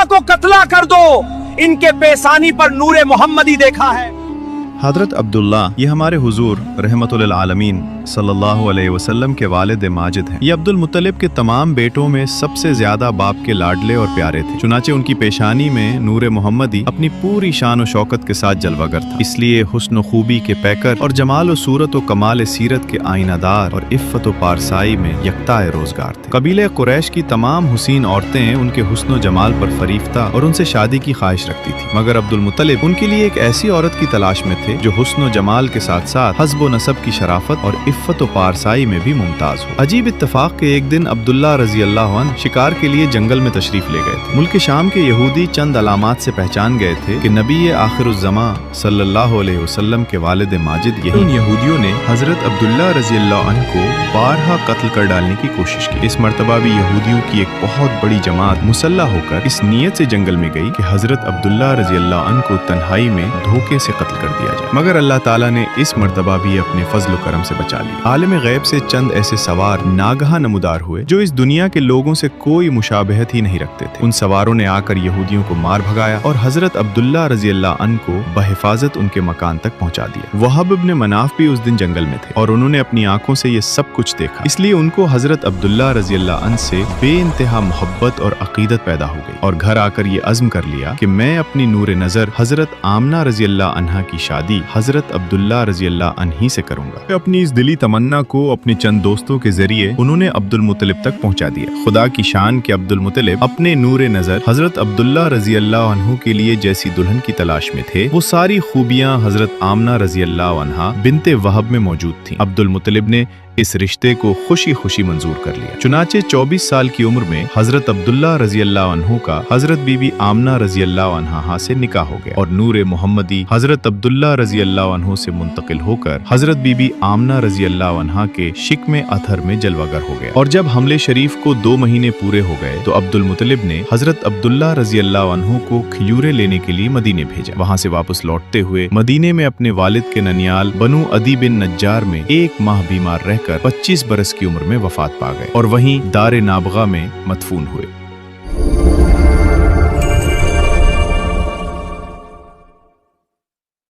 अब्दुल्ला को कत्ला कर दो, इनके पेशानी पर नूरे मोहम्मदी देखा है। हज़रत अब्दुल्ला ये हमारे हुजूर रहमतुल आलमीन सल्लल्लाहु अलैहि वसल्लम के वालिद माजिद हैं। ये अब्दुल मुत्तलिब के तमाम बेटों में सबसे ज्यादा बाप के लाडले और प्यारे थे। चुनाचे उनकी पेशानी में नूरे मोहम्मदी अपनी पूरी शान व शौकत के साथ जलवागर था। इसलिए हुस्न व खूबी के पैकर और जमाल व सूरत व कमाल सीरत के आईनादार और इफ़्फ़त व पारसाई में यकताए रोजगार थे। कबीले कुरैश की तमाम हुसीन औरतें उनके हुस्न व जमाल पर फरीफ्ता और उनसे शादी की ख्वाहिश रखती थी, मगर अब्दुल मुत्तलिब उनके लिए एक ऐसी औरत की तलाश में थे जो हुस्न व जमाल के साथ साथ हस्ब व नसब की शराफत और इफ़्फ़त व पारसाई में भी मुमताज हो। अजीब इत्तफाक के एक दिन अब्दुल्ला रजी अल्लाह अन्हु शिकार के लिए जंगल में तशरीफ ले गए थे। मुल्क शाम के यहूदी चंद अलामात से पहचान गए थे कि नबी आखिरुज़्ज़मा सल्लल्लाहु अलैहि वसल्लम के वालिद माजिद यही। उन यहूदियों ने हजरत अब्दुल्ला रजी अल्लाह अन्हु को बारहा कत्ल कर डालने की कोशिश की। इस मर्तबा भी यहूदियों की एक बहुत बड़ी जमात मुसल्लह होकर इस नीयत से जंगल में गई कि हजरत अब्दुल्ला रजी अल्लाह अन्हु को तन्हाई में धोखे से कत्ल कर दिया जाए, मगर अल्लाह ताला ने इस मर्तबा भी अपने फजल व करम से बचा लिया। आलिम गैब से चंद ऐसे सवार नागहा नमूदार हुए जो इस दुनिया के लोगों से कोई मुशाबहत ही नहीं रखते थे। उन सवारों ने आकर यहूदियों को मार भगाया और हजरत अब्दुल्ला रजी अल्लाह अन्हु को बहिफाजत उनके मकान तक पहुंचा दिया। वहब इब्न मनाफ भी उस दिन जंगल में थे और उन्होंने अपनी आंखों से ये सब कुछ देखा, इसलिए उनको हजरत अब्दुल्ला रजी अल्लाह अन्हु से बेइंतहा मोहब्बत और अकीदत पैदा हो गई और घर आकर ये अज़्म कर लिया कि मैं अपनी नूर नजर हजरत आमना रजी अल्लाह अन्हा की शादी हजरत अब्दुल्ला रजी अल्लाह अन्ही से करूंगा। अपनी इस दिली तमन्ना को अपने चंद दोस्तों के जरिए उन्होंने अब्दुल मुत्तलिब तक पहुंचा दिया। खुदा की शान के अब्दुल मुत्तलिब अपने नूर नजर हजरत अब्दुल्ला रजी अल्लाह अन्हु के लिए जैसी दुल्हन की तलाश में थे, वो सारी खूबियां हजरत आमना रजी अल्लाह अन्हा बिनते वहब में मौजूद थीं। अब्दुल मुत्तलिब ने इस रिश्ते को खुशी खुशी मंजूर कर लिया। चुनाचे 24 साल की उम्र में हजरत अब्दुल्ला रजी अल्लाह अन्हु का हजरत बीबी आमना रजी अल्लाह अन्हा से निकाह हो गया और नूर मोहम्मदी हजरत अब्दुल्ला रजी अल्लाह अन्हु से मुंतकिल होकर हजरत बीबी आमना रजी अल्लाह अन्हा के शिक्म अथर में जलवागर हो गया। और जब हमले शरीफ को 2 महीने पूरे हो गए तो अब्दुल मुत्तलिब ने हजरत अब्दुल्ला रजी अल्लाह अन्हु को खजूरें लेने के लिए मदीने भेजा। वहाँ से वापस लौटते हुए मदीने में अपने वालिद के ननियाल बनु अदी बिन नज्जार में 1 माह बीमार रहकर 25 बरस की उम्र में वफात पा गए और वहीं दारे नाबगा में मदफून हुए।